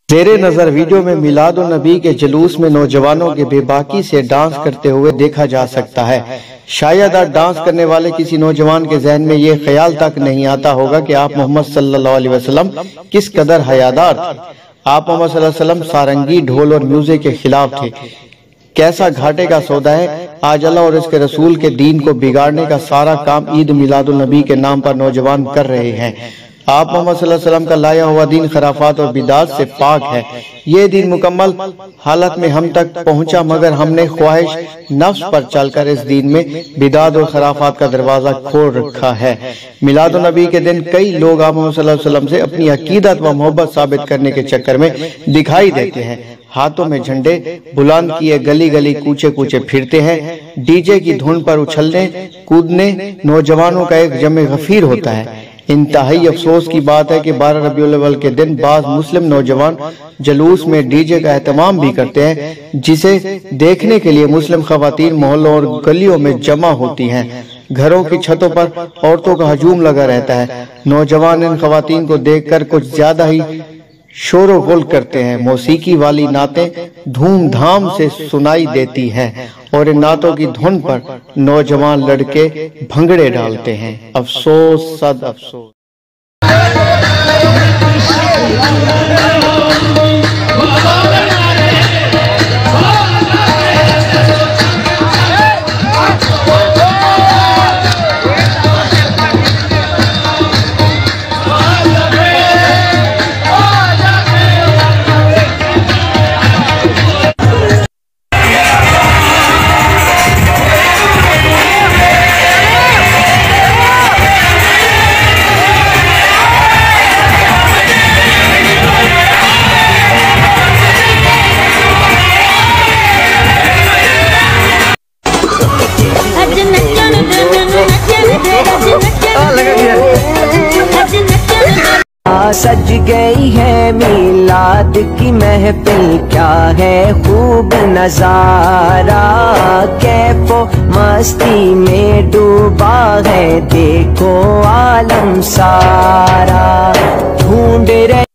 ज़ेरे नज़र वीडियो में मिलाद उन नबी के जुलूस में नौजवानों के बेबाकी से डांस करते हुए देखा जा सकता है। शायद आज डांस करने वाले किसी नौजवान के जहन में ये ख्याल तक नहीं आता होगा कि आप मोहम्मद सल्लल्लाहु अलैहि वसल्लम किस कदर हयादार थे। आप मोहम्मद सल्लल्लाहु अलैहि वसल्लम सारंगी, ढोल और म्यूजिक के खिलाफ थे। कैसा घाटे का सौदा है। आज अल्लाह और इसके रसूल के दीन को बिगाड़ने का सारा काम ईद मिलादुल नबी के नाम पर नौजवान कर रहे हैं। आप मोहम्मद सल्लल्लाहु अलैहि वसल्लम का लाया हुआ दीन खराफात और बिदात से पाक है। ये दीन मुकम्मल हालत में हम तक पहुंचा, मगर हमने ख्वाहिश नफ्स पर चलकर इस दीन में बिदात और खराफात का दरवाजा खोल रखा है। मिलादुल नबी के दिन कई लोग आप मोहम्मद सल्लल्लाहु अलैहि वसल्लम से अपनी अकीदत व मोहब्बत साबित करने के चक्कर में दिखाई देते हैं। हाथों में झंडे बुलंद किए गली गली कूचे कूचे फिरते हैं। डीजे की धुन पर उछलने कूदने नौजवानों का एक जमे गफीर होता है। इंतहाई अफसोस की बात है कि 12 रबीउल अव्वल के दिन बाज मुस्लिम नौजवान जुलूस में डीजे का एहतमाम भी करते हैं, जिसे देखने के लिए मुस्लिम खवातीन मोहल्लों और गलियों में जमा होती हैं। घरों की छतों पर औरतों का हजूम लगा रहता है। नौजवान इन खवातीन को देखकर कुछ ज्यादा ही शोर गुल करते हैं। मौसीकी वाली नातें धूमधाम से सुनाई देती हैं और इन नातों की धुन पर नौजवान लड़के भंगड़े डालते हैं। अफसोस सद अफसोस। सज गई है मिलाद की महफिल, क्या है खूब नजारा। कैफो मस्ती में डूबा है देखो आलम सारा। ढूंढ रहे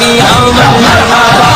की आमद मरहबा।